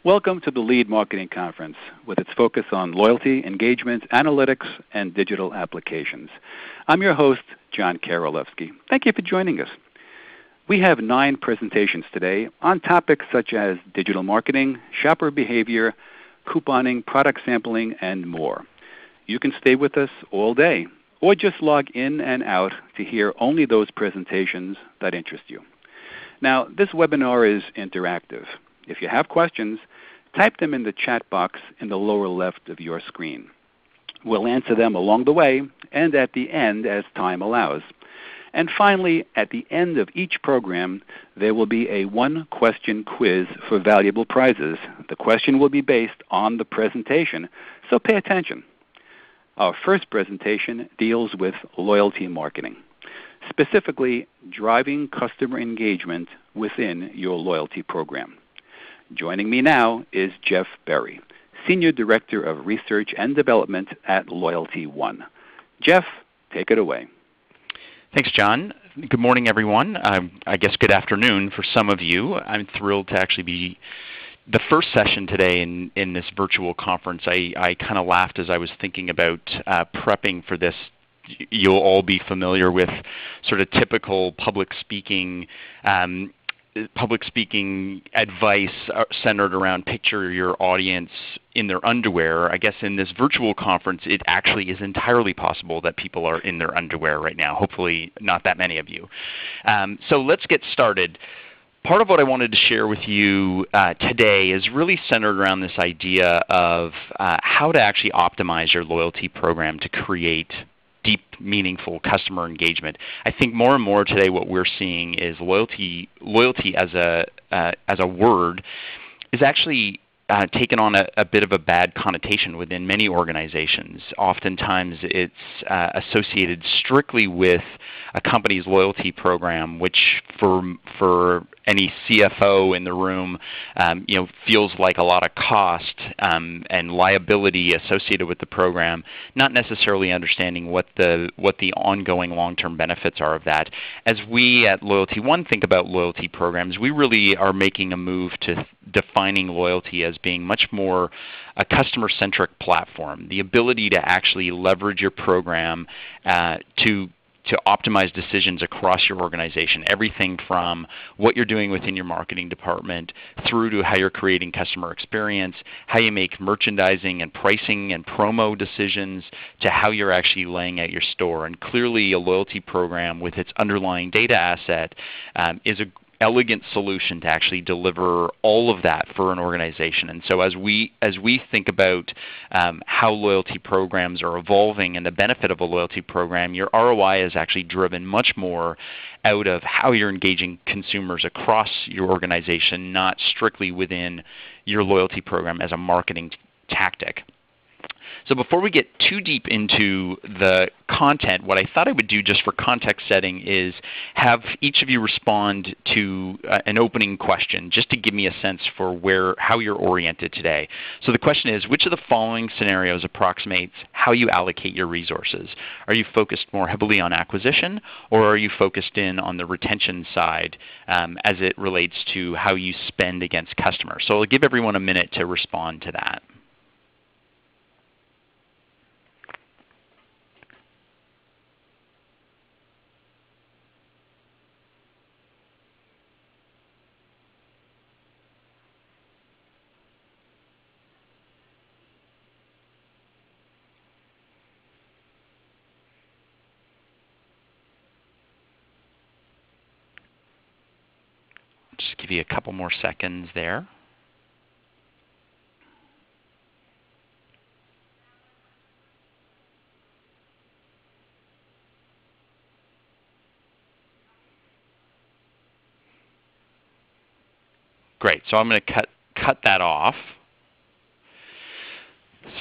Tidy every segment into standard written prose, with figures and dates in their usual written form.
Welcome to the Lead Marketing Conference with its focus on loyalty, engagement, analytics, and digital applications. I'm your host, John Karolewski. Thank you for joining us. We have 9 presentations today on topics such as digital marketing, shopper behavior, couponing, product sampling, and more. You can stay with us all day or just log in and out to hear only those presentations that interest you. Now, this webinar is interactive. If you have questions, type them in the chat box in the lower left of your screen. We'll answer them along the way and at the end as time allows. And finally, at the end of each program, there will be a 1-question quiz for valuable prizes. The question will be based on the presentation, so pay attention. Our first presentation deals with loyalty marketing, specifically driving customer engagement within your loyalty program. Joining me now is Jeff Berry, Senior Director of Research and Development at LoyaltyOne. Jeff, take it away. Thanks, John. Good morning, everyone. I guess good afternoon for some of you. I'm thrilled to actually be the first session today in this virtual conference. I kind of laughed as I was thinking about prepping for this. You'll all be familiar with sort of typical public speaking advice centered around picture your audience in their underwear. I guess in this virtual conference, it actually is entirely possible that people are in their underwear right now. Hopefully not that many of you. So let's get started. Part of what I wanted to share with you today is really centered around this idea of how to actually optimize your loyalty program to create deep, meaningful customer engagement. I think more and more today what we're seeing is loyalty as a word is actually taken on a bit of a bad connotation within many organizations. Oftentimes it's associated strictly with a company's loyalty program, which for any CFO in the room feels like a lot of cost and liability associated with the program, not necessarily understanding what the ongoing long-term benefits are of that. As we at LoyaltyOne think about loyalty programs, we really are making a move to defining loyalty as being much more a customer-centric platform, the ability to actually leverage your program to optimize decisions across your organization, everything from what you're doing within your marketing department through to how you're creating customer experience, how you make merchandising and pricing and promo decisions, to how you're actually laying out your store. And clearly a loyalty program with its underlying data asset is an elegant solution to actually deliver all of that for an organization. And so as we think about how loyalty programs are evolving and the benefit of a loyalty program, your ROI is actually driven much more out of how you're engaging consumers across your organization, not strictly within your loyalty program as a marketing tactic. So before we get too deep into the content, what I thought I would do just for context setting is have each of you respond to an opening question just to give me a sense for how you're oriented today. So the question is, which of the following scenarios approximates how you allocate your resources? Are you focused more heavily on acquisition, or are you focused in on the retention side as it relates to how you spend against customers? So I'll give everyone a minute to respond to that. Just give you a couple more seconds there. Great. So I'm going to cut that off.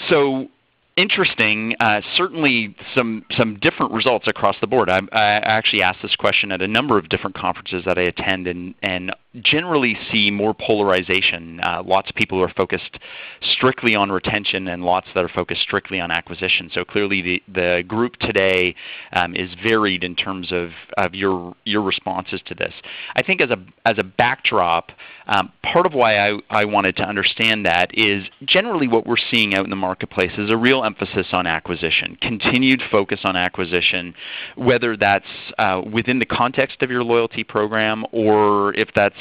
So interesting, certainly some different results across the board. I actually asked this question at a number of different conferences that I attend, and generally see more polarization. Lots of people who are focused strictly on retention and lots that are focused strictly on acquisition. So clearly the group today is varied in terms of your responses to this. I think as a backdrop, part of why I wanted to understand that is generally what we're seeing out in the marketplace is a real emphasis on acquisition, continued focus on acquisition, whether that's within the context of your loyalty program or if that's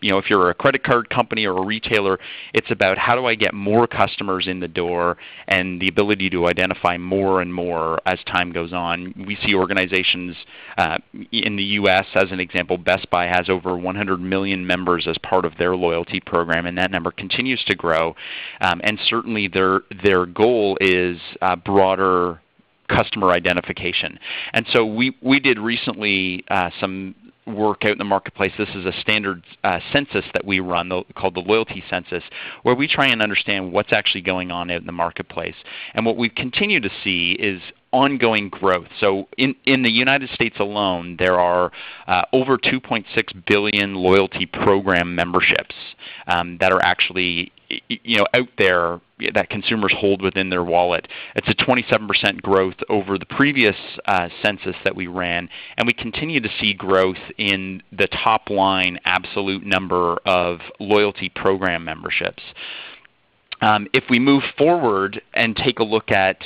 if you're a credit card company or a retailer, it's about how do I get more customers in the door and the ability to identify more and more as time goes on. We see organizations in the U.S., as an example, Best Buy has over 100 million members as part of their loyalty program, and that number continues to grow. And certainly their goal is broader customer identification. And so we did recently some work out in the marketplace. This is a standard census that we run called the Loyalty Census, where we try and understand what's actually going on out in the marketplace. And what we continue to see is ongoing growth. So in the United States alone, there are over 2.6 billion loyalty program memberships that are actually out there that consumers hold within their wallet. It's a 27% growth over the previous census that we ran, and we continue to see growth in the top line absolute number of loyalty program memberships. If we move forward and take a look at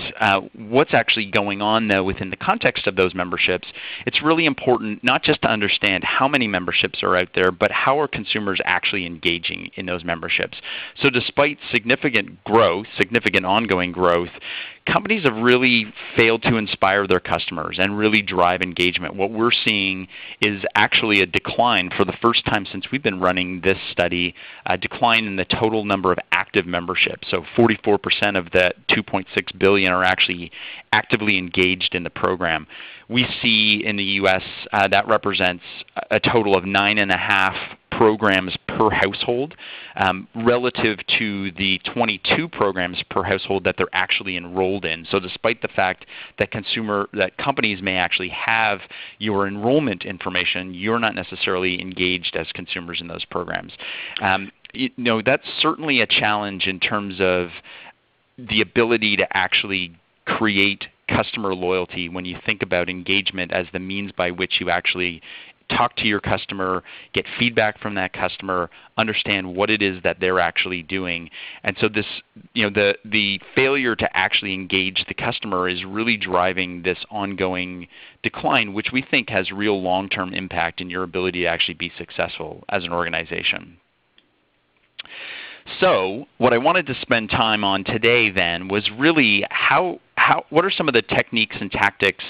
what's actually going on, though, within the context of those memberships, it's really important not just to understand how many memberships are out there, but how are consumers actually engaging in those memberships. So despite significant growth, significant ongoing growth, companies have really failed to inspire their customers and really drive engagement. What we're seeing is actually a decline for the first time since we've been running this study, a decline in the total number of active memberships. So 44% of the 2.6 billion are actually actively engaged in the program. We see in the U.S. That represents a total of 9.5 programs per household relative to the 22 programs per household that they're actually enrolled in. So despite the fact that companies may actually have your enrollment information, you're not necessarily engaged as consumers in those programs. That's certainly a challenge in terms of the ability to actually create customer loyalty when you think about engagement as the means by which you actually talk to your customer, get feedback from that customer, understand what it is that they're actually doing. And so this, the failure to actually engage the customer is really driving this ongoing decline, which we think has real long-term impact in your ability to actually be successful as an organization. So what I wanted to spend time on today then was really what are some of the techniques and tactics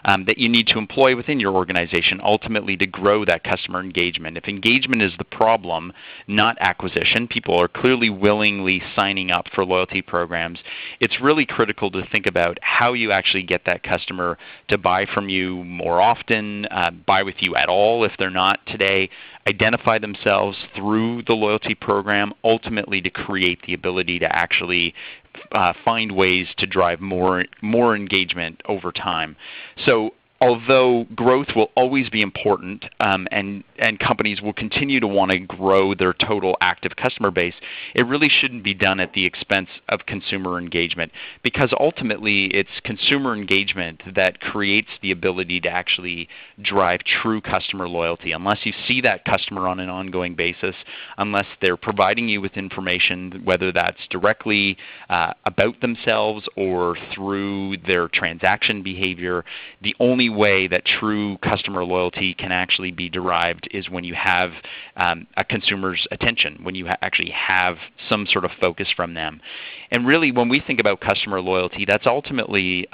that you need to employ within your organization ultimately to grow that customer engagement. If engagement is the problem, not acquisition, people are clearly willingly signing up for loyalty programs, it's really critical to think about how you actually get that customer to buy from you more often, buy with you at all if they're not today, identify themselves through the loyalty program, ultimately to create the ability to actually find ways to drive more engagement over time. So although growth will always be important and companies will continue to want to grow their total active customer base, it really shouldn't be done at the expense of consumer engagement, because ultimately it's consumer engagement that creates the ability to actually drive true customer loyalty. Unless you see that customer on an ongoing basis, unless they're providing you with information, whether that's directly about themselves or through their transaction behavior, the only way that true customer loyalty can actually be derived is when you have a consumer's attention, when you actually have some sort of focus from them. And really, when we think about customer loyalty, that's ultimately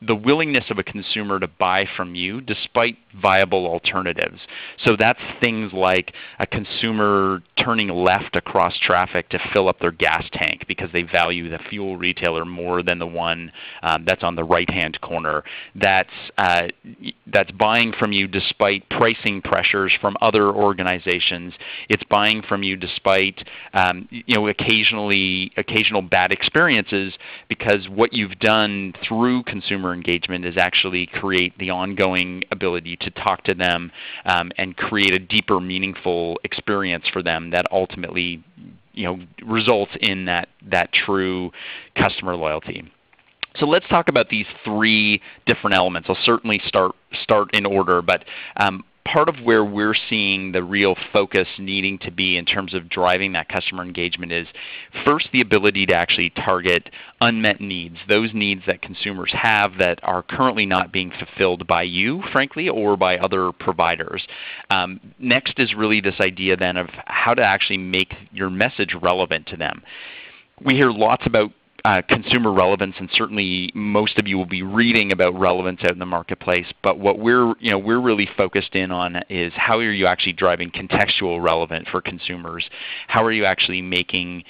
the willingness of a consumer to buy from you despite viable alternatives. So that's things like a consumer turning left across traffic to fill up their gas tank because they value the fuel retailer more than the one that's on the right-hand corner. That's buying from you despite pricing pressures from other organizations. It's buying from you despite occasional bad experiences, because what you've done through consumer customer engagement is actually create the ongoing ability to talk to them and create a deeper, meaningful experience for them that ultimately results in that true customer loyalty. So let's talk about these three different elements. I'll certainly start in order, but part of where we're seeing the real focus needing to be in terms of driving that customer engagement is first the ability to actually target unmet needs, those needs that consumers have that are currently not being fulfilled by you, frankly, or by other providers. Next is really this idea then of how to actually make your message relevant to them. We hear lots about consumer relevance, and certainly most of you will be reading about relevance out in the marketplace. But what we're really focused in on is how are you actually driving contextual relevance for consumers? How are you actually making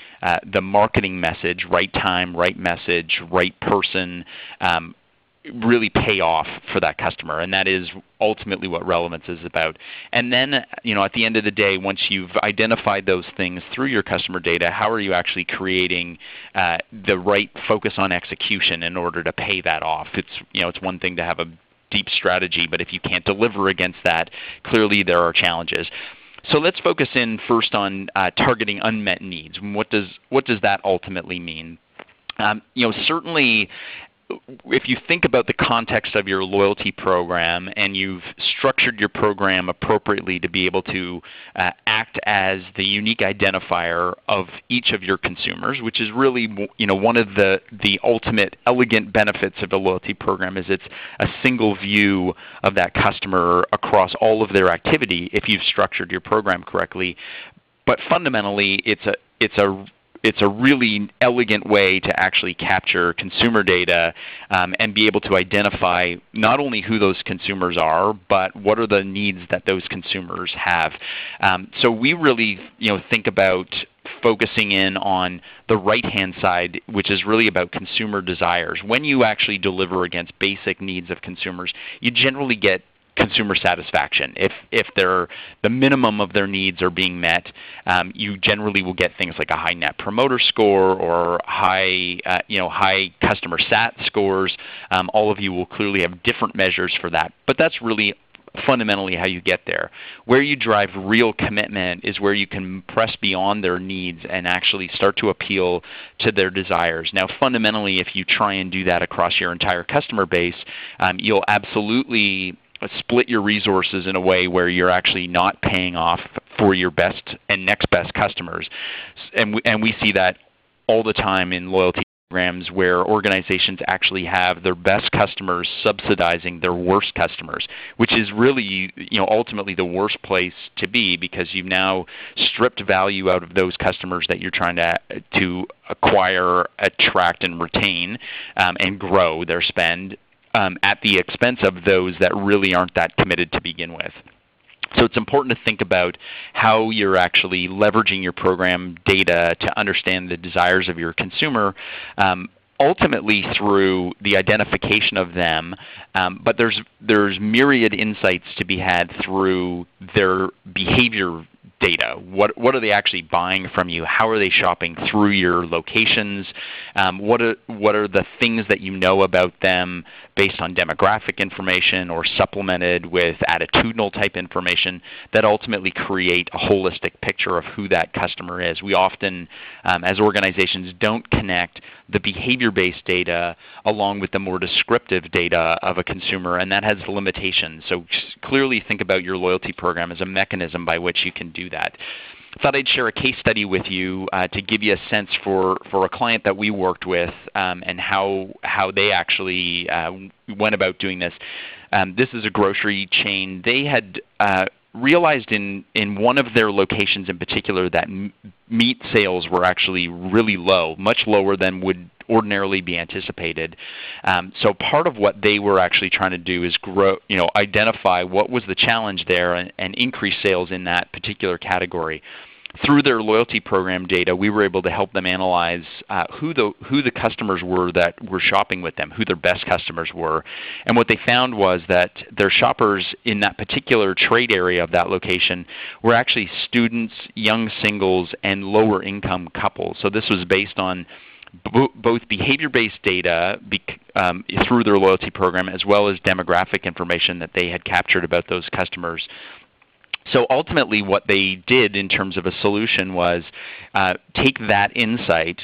the marketing message, right time, right message, right person, really pay off for that customer? And that is ultimately what relevance is about. And then, at the end of the day, once you've identified those things through your customer data, how are you actually creating the right focus on execution in order to pay that off? It's one thing to have a deep strategy, but if you can't deliver against that, clearly there are challenges. So let's focus in first on targeting unmet needs. What does that ultimately mean? Certainly, if you think about the context of your loyalty program and you've structured your program appropriately to be able to act as the unique identifier of each of your consumers, which is really one of the ultimate elegant benefits of the loyalty program is it's a single view of that customer across all of their activity if you've structured your program correctly. But fundamentally, it's a really elegant way to actually capture consumer data and be able to identify not only who those consumers are, but what are the needs that those consumers have. So we really think about focusing in on the right-hand side, which is really about consumer desires. When you actually deliver against basic needs of consumers, you generally get consumer satisfaction. If the minimum of their needs are being met, you generally will get things like a high Net Promoter Score or high customer sat scores. All of you will clearly have different measures for that, but that's really fundamentally how you get there. Where you drive real commitment is where you can press beyond their needs and actually start to appeal to their desires. Now, fundamentally, if you try and do that across your entire customer base, you'll absolutely split your resources in a way where you're actually not paying off for your best and next best customers. And we see that all the time in loyalty programs where organizations actually have their best customers subsidizing their worst customers, which is really ultimately the worst place to be because you've now stripped value out of those customers that you're trying to acquire, attract, and retain and grow their spend at the expense of those that really aren't that committed to begin with. So it's important to think about how you're actually leveraging your program data to understand the desires of your consumer, ultimately through the identification of them, but there's myriad insights to be had through their behavior data. What are they actually buying from you? How are they shopping through your locations? What are the things that you know about them based on demographic information or supplemented with attitudinal type information that ultimately create a holistic picture of who that customer is? We often, as organizations, don't connect the behavior-based data along with the more descriptive data of a consumer, and that has limitations. So clearly think about your loyalty program as a mechanism by which you can do that. I thought I'd share a case study with you to give you a sense for a client that we worked with and how they actually went about doing this. This is a grocery chain. They had realized in one of their locations in particular that meat sales were actually really low, much lower than would ordinarily be anticipated. So part of what they were actually trying to do is identify what was the challenge there and increase sales in that particular category. Through their loyalty program data, we were able to help them analyze who the customers were that were shopping with them, who their best customers were. And what they found was that their shoppers in that particular trade area of that location were actually students, young singles, and lower income couples. So this was based on both behavior-based data through their loyalty program, as well as demographic information that they had captured about those customers. So ultimately what they did in terms of a solution was take that insight,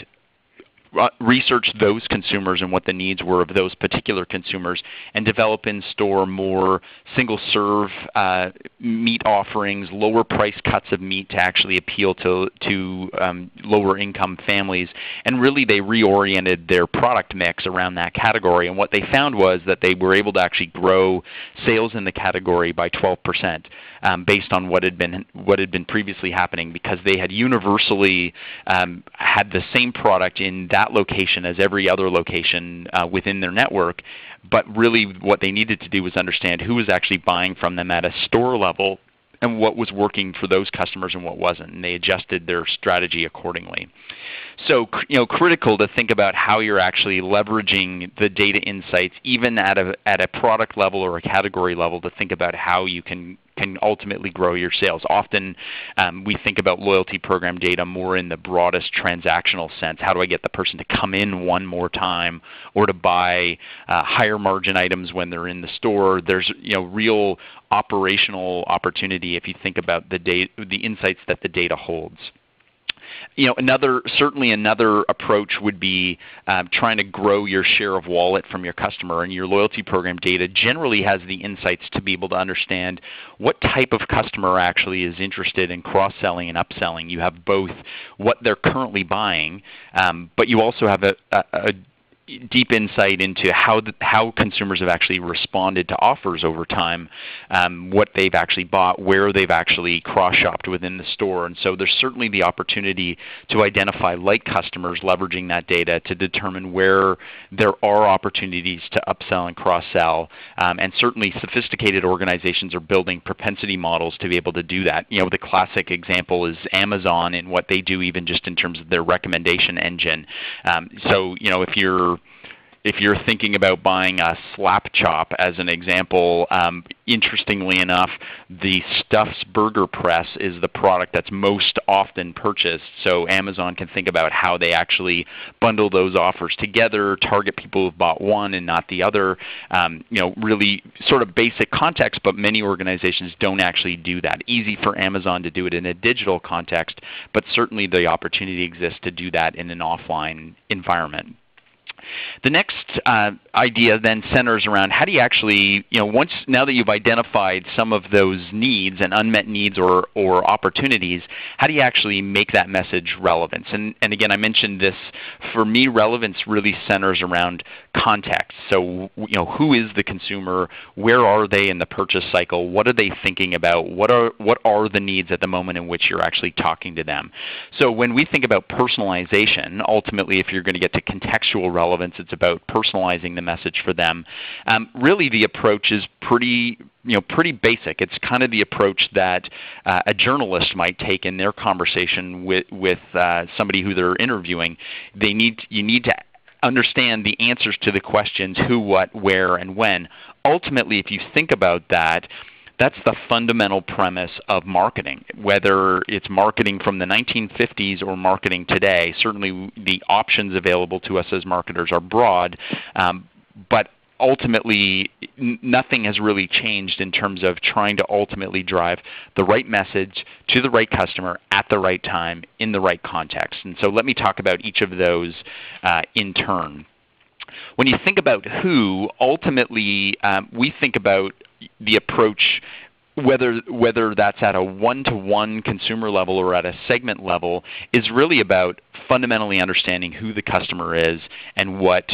research those consumers and what the needs were of those particular consumers, and develop in-store more single-serve meat offerings, lower price cuts of meat to actually appeal to lower-income families. And really they reoriented their product mix around that category. And what they found was that they were able to actually grow sales in the category by 12%. Based on what had been previously happening, because they had universally had the same product in that location as every other location within their network. But really what they needed to do was understand who was actually buying from them at a store level and what was working for those customers and what wasn't, and they adjusted their strategy accordingly. So, critical to think about how you're actually leveraging the data insights, even at a product level or a category level, to think about how you can ultimately grow your sales. Often we think about loyalty program data more in the broadest transactional sense. How do I get the person to come in one more time, or to buy higher margin items when they're in the store? There's real operational opportunity if you think about the insights that the data holds. Certainly another approach would be trying to grow your share of wallet from your customer, and your loyalty program data generally has the insights to be able to understand what type of customer actually is interested in cross-selling and upselling. You have both what they're currently buying, but you also have a deep insight into how consumers have actually responded to offers over time, what they've actually bought, where they've actually cross-shopped within the store. And so there's certainly the opportunity to identify like customers, leveraging that data to determine where there are opportunities to upsell and cross-sell. And certainly sophisticated organizations are building propensity models to be able to do that. The classic example is Amazon and what they do, even just in terms of their recommendation engine. So if you're thinking about buying a slap chop as an example, interestingly enough, the Stuff's Burger Press is the product that's most often purchased. So Amazon can think about how they actually bundle those offers together, target people who've bought one and not the other. Really sort of basic context, but many organizations don't actually do that. Easy for Amazon to do it in a digital context, but certainly the opportunity exists to do that in an offline environment. The next idea then centers around how do you actually, now that you've identified some of those needs and unmet needs or opportunities, how do you actually make that message relevant? And again, I mentioned this, for me, relevance really centers around context. So, who is the consumer? Where are they in the purchase cycle? What are they thinking about? What are the needs at the moment in which you're actually talking to them? So when we think about personalization, ultimately, if you're going to get to contextual relevance, it's about personalizing the message for them. Really, the approach is pretty basic. It's kind of the approach that a journalist might take in their conversation with somebody who they're interviewing. You need to understand the answers to the questions who, what, where, and when. Ultimately, if you think about that, that's the fundamental premise of marketing, whether it's marketing from the 1950s or marketing today. Certainly the options available to us as marketers are broad, but ultimately nothing has really changed in terms of trying to ultimately drive the right message to the right customer at the right time in the right context. And so let me talk about each of those in turn. When you think about who, ultimately we think about the approach, whether that's at a one-to-one consumer level or at a segment level, is really about fundamentally understanding who the customer is and what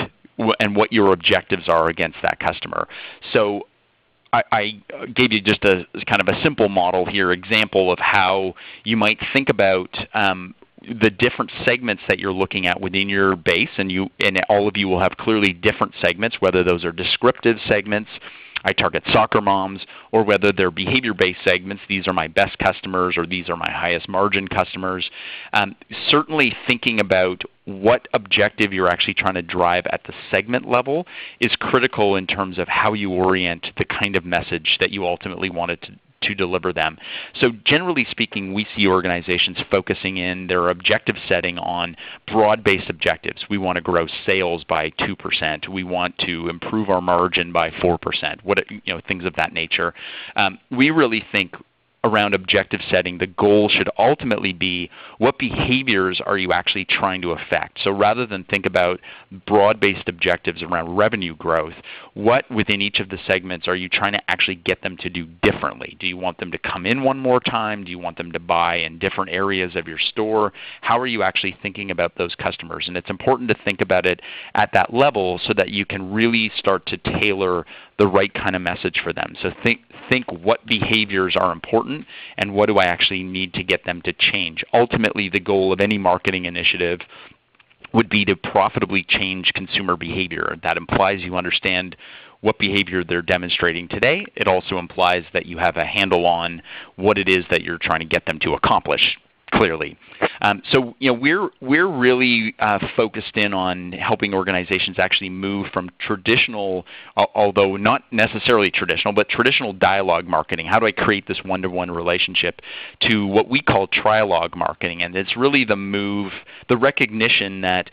your objectives are against that customer. So I gave you just a kind of a simple model here, example of how you might think about the different segments that you're looking at within your base, and all of you will have clearly different segments, whether those are descriptive segments, I target soccer moms, or whether they're behavior-based segments, these are my best customers or these are my highest margin customers. Certainly thinking about what objective you're actually trying to drive at the segment level is critical in terms of how you orient the kind of message that you ultimately wanted to deliver them. So generally speaking, we see organizations focusing in their objective setting on broad-based objectives. We want to grow sales by 2%. We want to improve our margin by 4%. Things of that nature. We really think around objective setting, the goal should ultimately be what behaviors are you actually trying to affect. So rather than think about broad-based objectives around revenue growth, what within each of the segments are you trying to actually get them to do differently? Do you want them to come in one more time? Do you want them to buy in different areas of your store? How are you actually thinking about those customers? And it's important to think about it at that level so that you can really start to tailor the right kind of message for them. So think what behaviors are important and what do I actually need to get them to change. Ultimately, the goal of any marketing initiative would be to profitably change consumer behavior. That implies you understand what behavior they're demonstrating today. It also implies that you have a handle on what it is that you're trying to get them to accomplish clearly. So we're really focused in on helping organizations actually move from traditional, although not necessarily traditional, but traditional dialogue marketing. How do I create this one-to-one relationship to what we call trialogue marketing? And it's really the recognition that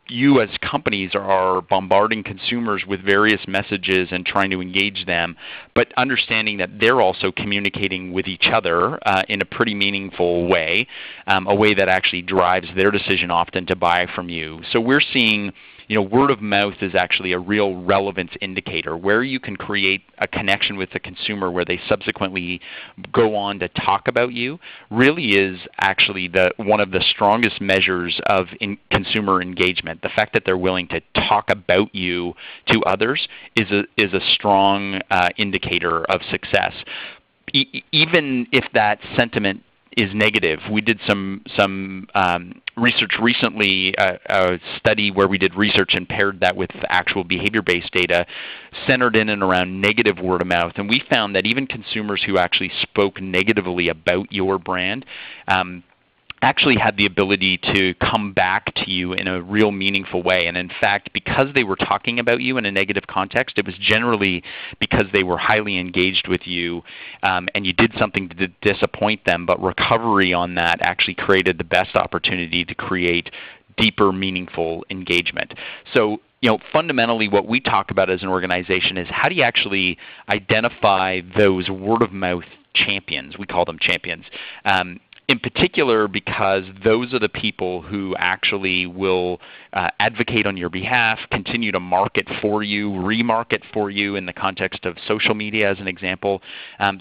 you as companies are bombarding consumers with various messages and trying to engage them, but understanding that they're also communicating with each other in a pretty meaningful way, a way that actually drives their decision often to buy from you. So we're seeing word of mouth is actually a real relevance indicator where you can create a connection with the consumer where they subsequently go on to talk about you really is actually one of the strongest measures of consumer engagement. The fact that they're willing to talk about you to others is a strong indicator of success. Even if that sentiment is negative. We did some research recently, a study where we did research and paired that with actual behavior-based data centered in and around negative word of mouth. And we found that even consumers who actually spoke negatively about your brand actually had the ability to come back to you in a real meaningful way. And in fact, because they were talking about you in a negative context, it was generally because they were highly engaged with you and you did something to disappoint them, but recovery on that actually created the best opportunity to create deeper, meaningful engagement. So fundamentally what we talk about as an organization is how do you actually identify those word-of-mouth champions? We call them champions. In particular because those are the people who actually will advocate on your behalf, continue to market for you, remarket for you in the context of social media as an example.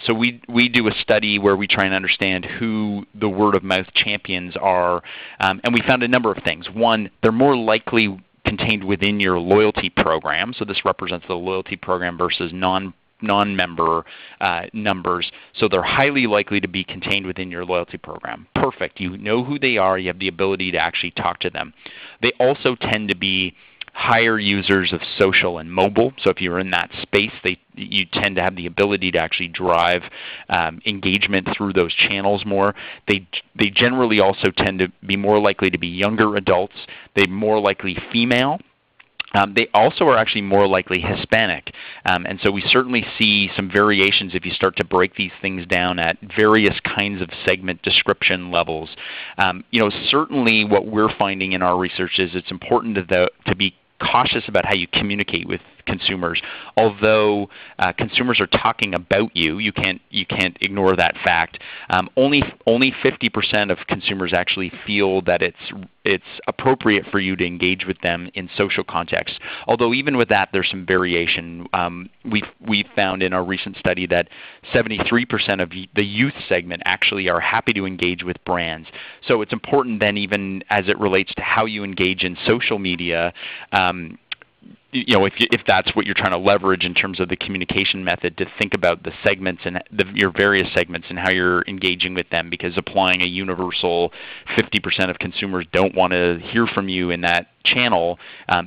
So we do a study where we try and understand who the word-of-mouth champions are, and we found a number of things. One, they're more likely contained within your loyalty program. So this represents the loyalty program versus non-member numbers, so they're highly likely to be contained within your loyalty program. Perfect. You know who they are. You have the ability to actually talk to them. They also tend to be higher users of social and mobile. So if you're in that space, you tend to have the ability to actually drive engagement through those channels more. They generally also tend to be more likely to be younger adults. They're more likely female. They also are actually more likely Hispanic. And so we certainly see some variations if you start to break these things down at various kinds of segment description levels. Certainly what we're finding in our research is it's important to be cautious about how you communicate with consumers. Although consumers are talking about you, you can't ignore that fact. Only 50% of consumers actually feel that it's appropriate for you to engage with them in social context. Although even with that, there's some variation. We found in our recent study that 73% of the youth segment actually are happy to engage with brands. So it's important then, even as it relates to how you engage in social media, if that's what you're trying to leverage in terms of the communication method, to think about the segments and your various segments and how you're engaging with them, because applying a universal 50% of consumers don't want to hear from you in that channel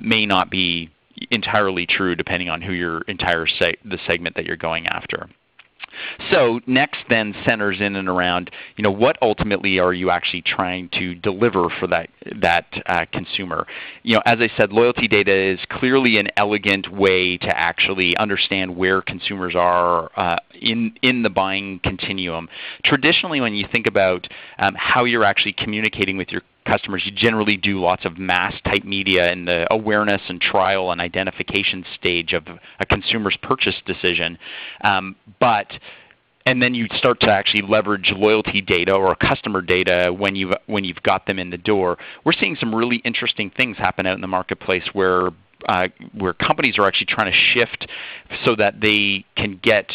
may not be entirely true depending on who your the segment that you're going after. So next then centers in and around, what ultimately are you actually trying to deliver for that consumer? As I said, loyalty data is clearly an elegant way to actually understand where consumers are in the buying continuum. Traditionally, when you think about how you're actually communicating with your customers, you generally do lots of mass type media in the awareness and trial and identification stage of a consumer's purchase decision. And then you start to actually leverage loyalty data or customer data when you've got them in the door. We're seeing some really interesting things happen out in the marketplace where companies are actually trying to shift so that they can get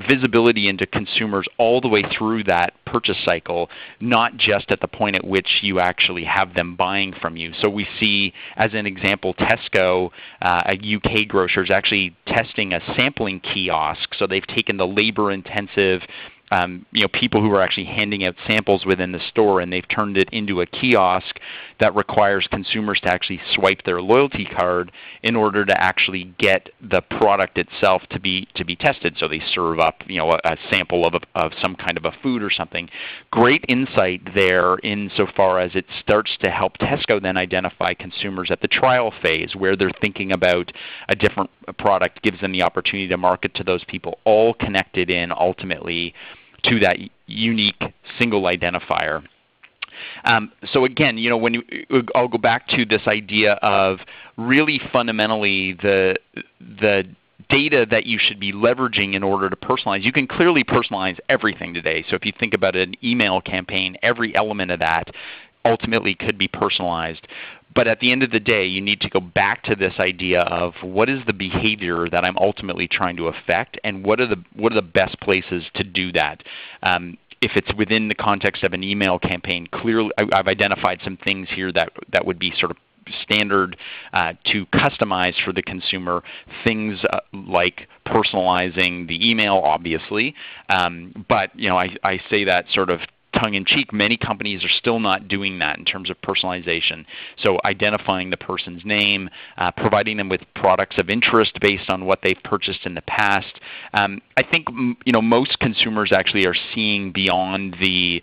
visibility into consumers all the way through that purchase cycle, not just at the point at which you actually have them buying from you. So we see, as an example, Tesco, a UK grocer, is actually testing a sampling kiosk. So they've taken the labor-intensive people who are actually handing out samples within the store, and they've turned it into a kiosk that requires consumers to actually swipe their loyalty card in order to actually get the product itself to be tested. So they serve up a sample of some kind of a food or something. Great insight there insofar as it starts to help Tesco then identify consumers at the trial phase where they're thinking about a different product, gives them the opportunity to market to those people, all connected in ultimately to that unique single identifier. So again, I'll go back to this idea of really fundamentally the data that you should be leveraging in order to personalize. You can clearly personalize everything today. So if you think about an email campaign, every element of that ultimately could be personalized. But at the end of the day, you need to go back to this idea of what is the behavior that I'm ultimately trying to affect, and what are the best places to do that. If it's within the context of an email campaign, clearly I've identified some things here that would be sort of standard to customize for the consumer. Things like personalizing the email, obviously, but I say that sort of tongue-in-cheek. Many companies are still not doing that in terms of personalization. So identifying the person's name, providing them with products of interest based on what they've purchased in the past. I think most consumers actually are seeing beyond the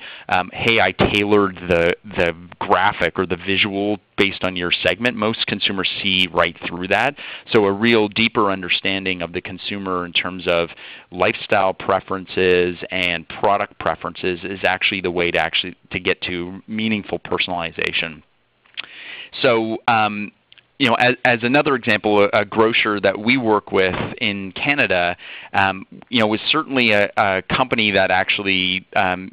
hey, I tailored the graphic or the visual based on your segment. Most consumers see right through that. So a real deeper understanding of the consumer in terms of lifestyle preferences and product preferences is actually the way to get to meaningful personalization. So as another example, a grocer that we work with in Canada, was certainly a company that actually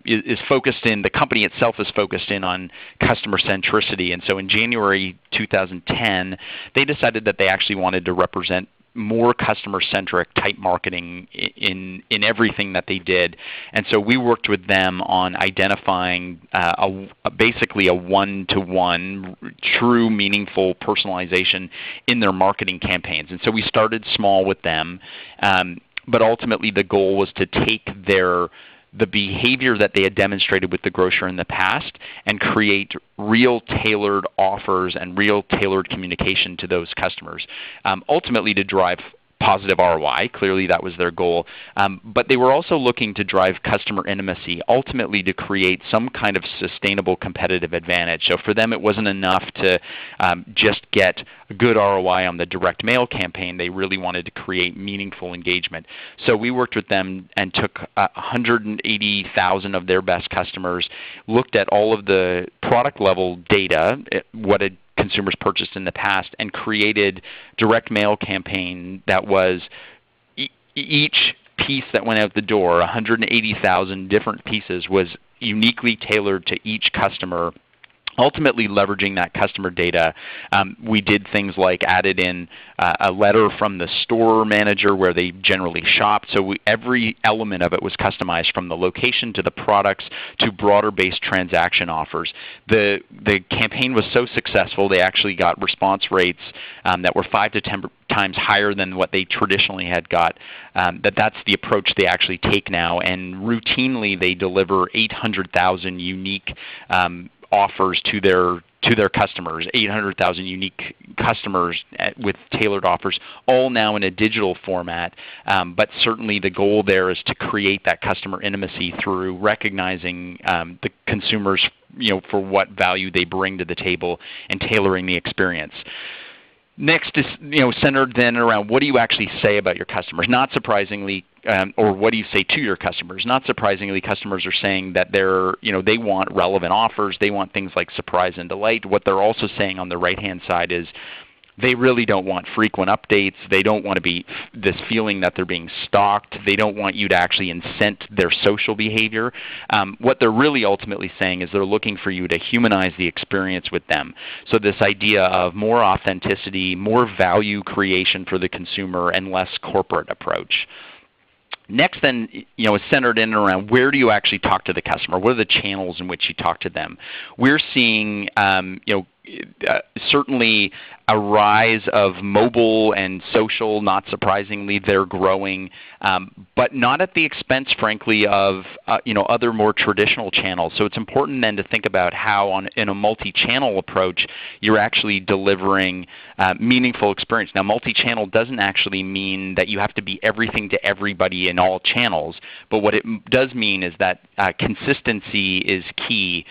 is focused in, the company itself is focused in on customer centricity. And so in January 2010, they decided that they actually wanted to represent more customer-centric type marketing in everything that they did. And so we worked with them on identifying basically a one-to-one, true, meaningful personalization in their marketing campaigns. And so we started small with them, but ultimately the goal was to take the behavior that they had demonstrated with the grocer in the past and create real tailored offers and real tailored communication to those customers, ultimately to drive positive ROI. Clearly that was their goal. But they were also looking to drive customer intimacy, ultimately to create some kind of sustainable competitive advantage. So for them it wasn't enough to just get a good ROI on the direct mail campaign. They really wanted to create meaningful engagement. So we worked with them and took 180,000 of their best customers, looked at all of the product level data, what had consumers purchased in the past, and created direct mail campaign that was each piece that went out the door, 180,000 different pieces, was uniquely tailored to each customer. Ultimately leveraging that customer data, we did things like added in a letter from the store manager where they generally shop. So every element of it was customized, from the location to the products to broader-based transaction offers. The campaign was so successful, they actually got response rates that were 5 to 10 times higher than what they traditionally had got. That's the approach they actually take now, and routinely they deliver 800,000 unique offers to to their customers, 800,000 unique customers with tailored offers, all now in a digital format. But certainly the goal there is to create that customer intimacy through recognizing the consumers, for what value they bring to the table and tailoring the experience. Next is centered then around what do you actually say about your customers. Not surprisingly, or what do you say to your customers? Not surprisingly, customers are saying that they want relevant offers. They want things like surprise and delight. What they're also saying on the right-hand side is they really don't want frequent updates. They don't want to be this feeling that they're being stalked. They don't want you to actually incent their social behavior. What they're really ultimately saying is they're looking for you to humanize the experience with them. So this idea of more authenticity, more value creation for the consumer, and less corporate approach. Next then, is centered in and around where do you actually talk to the customer? What are the channels in which you talk to them? We're seeing, certainly a rise of mobile and social. Not surprisingly, they're growing, but not at the expense, frankly, of other more traditional channels. So it's important then to think about how, in a multi-channel approach, you're actually delivering meaningful experience. Now, multi-channel doesn't actually mean that you have to be everything to everybody in all channels, but what it does mean is that consistency is key.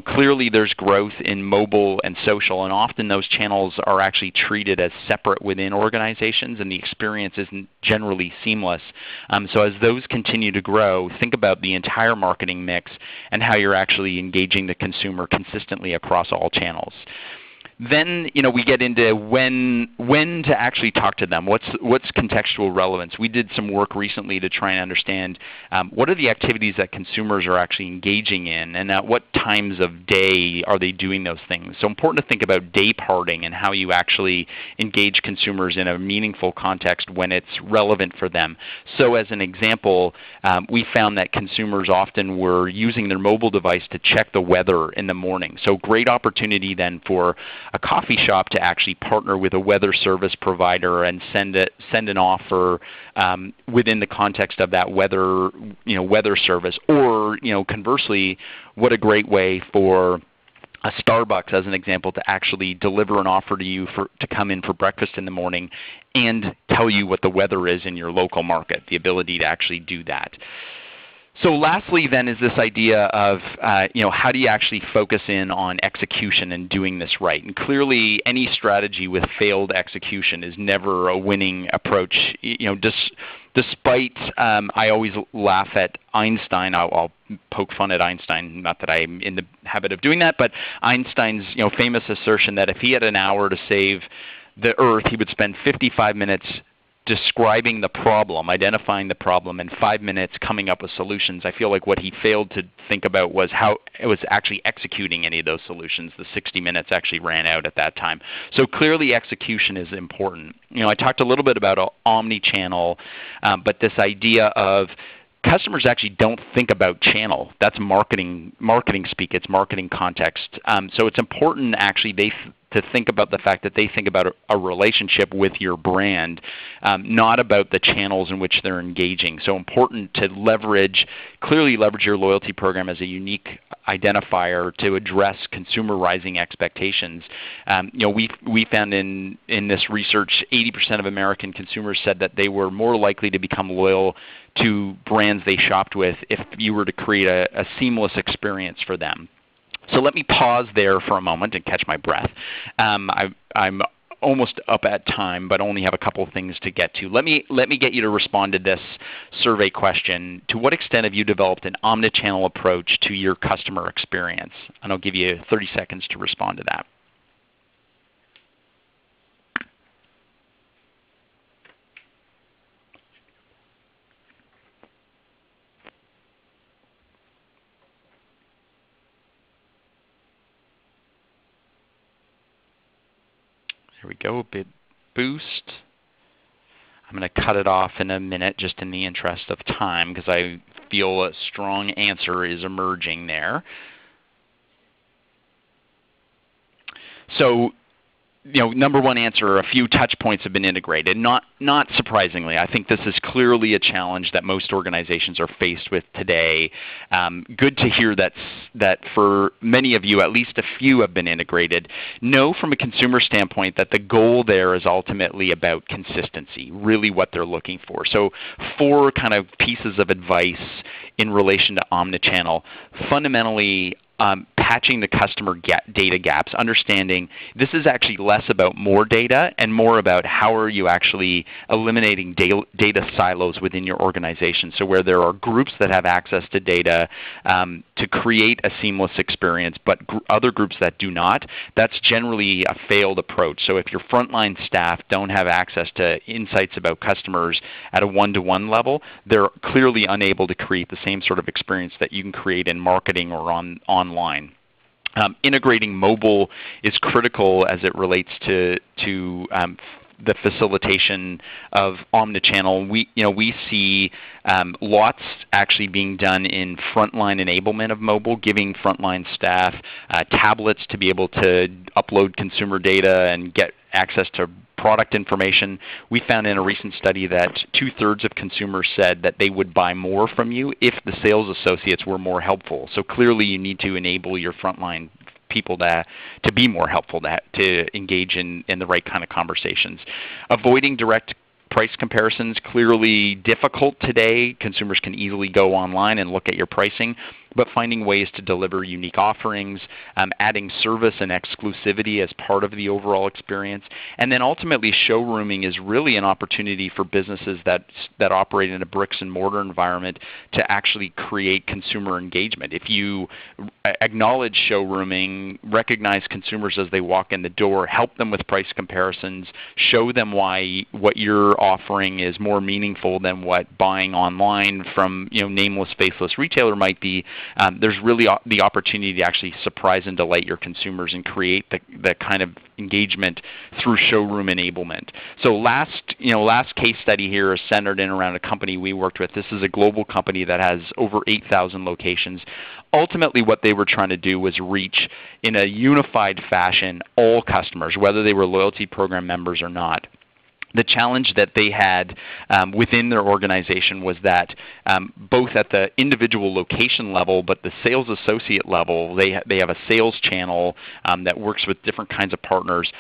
Clearly, there's growth in mobile and social, and often those channels are actually treated as separate within organizations, and the experience isn't generally seamless. So as those continue to grow, think about the entire marketing mix and how you're actually engaging the consumer consistently across all channels. Then we get into when to actually talk to them. What's contextual relevance? We did some work recently to try and understand what are the activities that consumers are actually engaging in, and at what times of day are they doing those things. So important to think about day parting and how you actually engage consumers in a meaningful context when it's relevant for them. So as an example, we found that consumers often were using their mobile device to check the weather in the morning. So great opportunity then for a coffee shop to actually partner with a weather service provider and send an offer within the context of that weather service. Or conversely, what a great way for a Starbucks, as an example, to actually deliver an offer to you to come in for breakfast in the morning and tell you what the weather is in your local market. The ability to actually do that. So lastly then is this idea of how do you actually focus in on execution and doing this right? And clearly any strategy with failed execution is never a winning approach. Despite I always laugh at Einstein. I'll poke fun at Einstein, not that I'm in the habit of doing that, but Einstein's famous assertion that if he had an hour to save the Earth, he would spend 55 minutes describing the problem, identifying the problem, and 5 minutes coming up with solutions. I feel like what he failed to think about was how it was actually executing any of those solutions. The 60 minutes actually ran out at that time. So clearly execution is important. I talked a little bit about omni-channel, but this idea of customers actually don't think about channel. That's marketing speak. It's marketing context. So it's important actually to think about the fact that they think about a relationship with your brand, not about the channels in which they're engaging. So important to clearly leverage your loyalty program as a unique identifier to address consumer rising expectations. We found in this research, 80% of American consumers said that they were more likely to become loyal to brands they shopped with if you were to create a seamless experience for them. So let me pause there for a moment and catch my breath. I'm almost up at time, but only have a couple of things to get to. Let me get you to respond to this survey question. To what extent have you developed an omni-channel approach to your customer experience? And I'll give you 30 seconds to respond to that. Here we go, a bit boost. I'm going to cut it off in a minute just in the interest of time because I feel a strong answer is emerging there. So number one answer, a few touch points have been integrated. Not surprisingly, I think this is clearly a challenge that most organizations are faced with today. Good to hear that for many of you, at least a few have been integrated. Know from a consumer standpoint that the goal there is ultimately about consistency, really what they're looking for. So 4 kind of pieces of advice in relation to omnichannel. Fundamentally, patching the customer data gaps, understanding this is actually less about more data and more about how are you actually eliminating data silos within your organization. So where there are groups that have access to data to create a seamless experience, but other groups that do not, that's generally a failed approach. So if your frontline staff don't have access to insights about customers at a one-to-one level, they're clearly unable to create the same sort of experience that you can create in marketing or online. Integrating mobile is critical as it relates to the facilitation of omnichannel. We see lots actually being done in frontline enablement of mobile, giving frontline staff tablets to be able to upload consumer data and get access to product information. We found in a recent study that 2/3 of consumers said that they would buy more from you if the sales associates were more helpful. So clearly you need to enable your frontline people to be more helpful, to engage in the right kind of conversations. Avoiding direct price comparisons, clearly difficult today. Consumers can easily go online and look at your pricing, but finding ways to deliver unique offerings, adding service and exclusivity as part of the overall experience. And then ultimately showrooming is really an opportunity for businesses that operate in a bricks and mortar environment to actually create consumer engagement. If you acknowledge showrooming, recognize consumers as they walk in the door, help them with price comparisons, show them why what you're offering is more meaningful than what buying online from nameless, faceless retailer might be, there's really the opportunity to actually surprise and delight your consumers and create the kind of engagement through showroom enablement. So last case study here is centered in around a company we worked with. This is a global company that has over 8,000 locations. Ultimately, what they were trying to do was reach, in a unified fashion, all customers, whether they were loyalty program members or not. The challenge that they had within their organization was that both at the individual location level, but the sales associate level, they have a sales channel that works with different kinds of partners,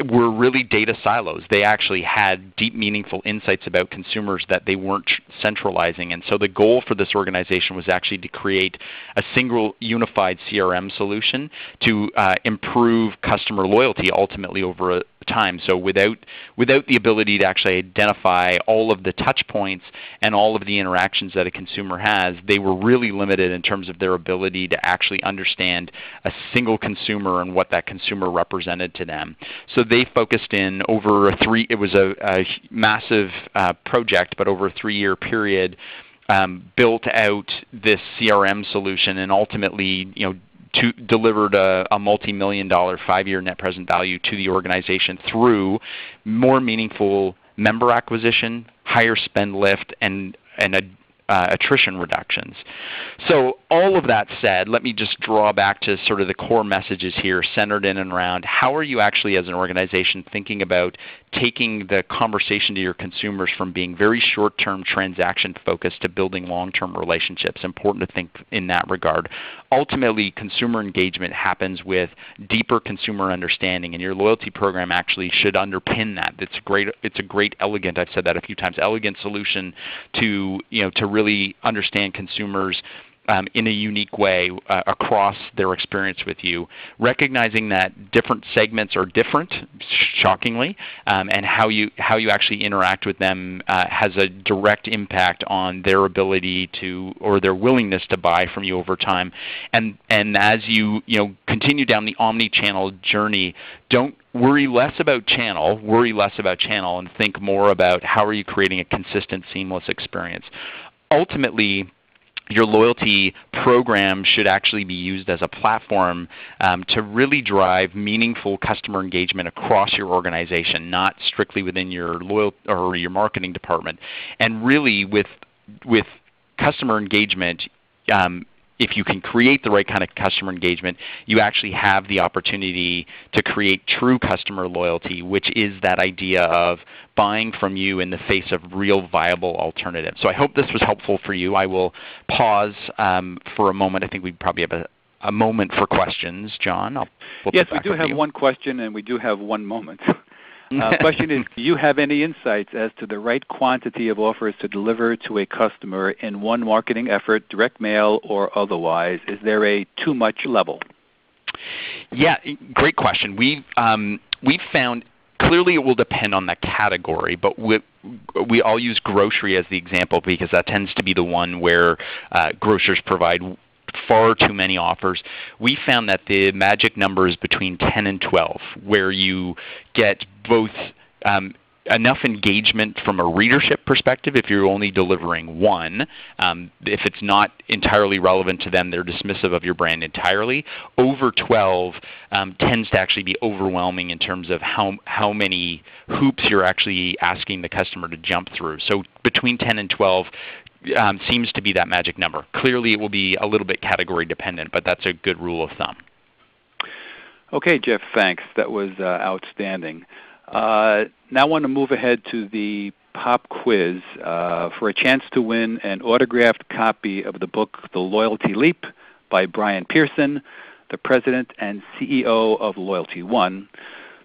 were really data silos. They actually had deep, meaningful insights about consumers that they weren't centralizing. And so the goal for this organization was actually to create a single unified CRM solution to improve customer loyalty ultimately over time. So without the ability to actually identify all of the touch points and all of the interactions that a consumer has, they were really limited in terms of their ability to actually understand a single consumer and what that consumer represented to them. So they focused in over it was a massive project, but over a 3-year period, built out this CRM solution and ultimately, delivered a multi-million-dollar 5-year net present value to the organization through more meaningful member acquisition, higher spend lift, and attrition reductions. So all of that said, let me just draw back to sort of the core messages here centered in and around how are you actually as an organization thinking about taking the conversation to your consumers from being very short-term transaction focused to building long-term relationships. Important to think in that regard. Ultimately, consumer engagement happens with deeper consumer understanding, and your loyalty program actually should underpin that. It's a great elegant, I've said that a few times, elegant solution to really understand consumers in a unique way across their experience with you, recognizing that different segments are different, shockingly, and how you actually interact with them has a direct impact on their ability to or their willingness to buy from you over time. And as you continue down the omni-channel journey, don't worry less about channel, and think more about how are you creating a consistent, seamless experience. Ultimately, your loyalty program should actually be used as a platform to really drive meaningful customer engagement across your organization, not strictly within your your marketing department. And really, with customer engagement, if you can create the right kind of customer engagement, you actually have the opportunity to create true customer loyalty, which is that idea of buying from you in the face of real viable alternatives. So I hope this was helpful for you. I will pause for a moment. I think we probably have a moment for questions. John, yes, we do have one question and we do have one moment. Question is, do you have any insights as to the right quantity of offers to deliver to a customer in one marketing effort, direct mail or otherwise? Is there a too much level? Yeah, great question. We've found clearly it will depend on the category, but we all use grocery as the example because that tends to be the one where grocers provide far too many offers. We found that the magic number is between 10 and 12, where you get both enough engagement from a readership perspective if you're only delivering one. If it's not entirely relevant to them, they're dismissive of your brand entirely. Over 12 tends to actually be overwhelming in terms of how many hoops you're actually asking the customer to jump through. So between 10 and 12 seems to be that magic number. Clearly it will be a little bit category dependent, but that's a good rule of thumb. Okay, Jeff, thanks. That was outstanding. Now I want to move ahead to the pop quiz for a chance to win an autographed copy of the book The Loyalty Leap by Brian Pearson, the President and CEO of LoyaltyOne.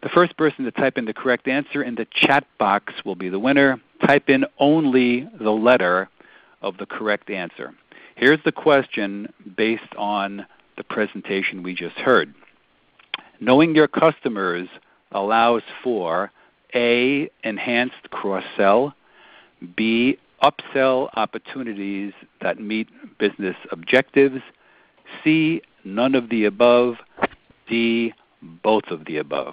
The first person to type in the correct answer in the chat box will be the winner. Type in only the letter of the correct answer. Here's the question based on the presentation we just heard. Knowing your customers allows for A, enhanced cross-sell, B, upsell opportunities that meet business objectives, C, none of the above, D, both of the above.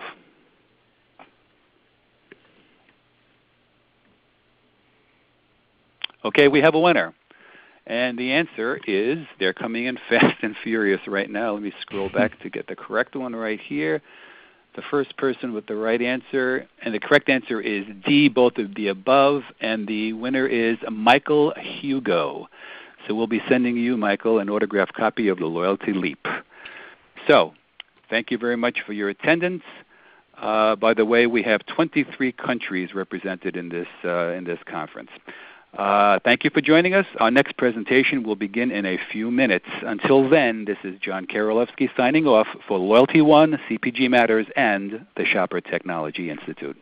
Okay, we have a winner. And the answer is, they're coming in fast and furious right now. Let me scroll back to get the correct one right here. The first person with the right answer, and the correct answer is D, both of the above, and the winner is Michael Hugo. So we'll be sending you, Michael, an autographed copy of The Loyalty Leap. So, thank you very much for your attendance. By the way, we have 23 countries represented in this conference. Thank you for joining us. Our next presentation will begin in a few minutes. Until then, this is John Karolewski signing off for LoyaltyOne, CPGmatters, and the Shopper Technology Institute.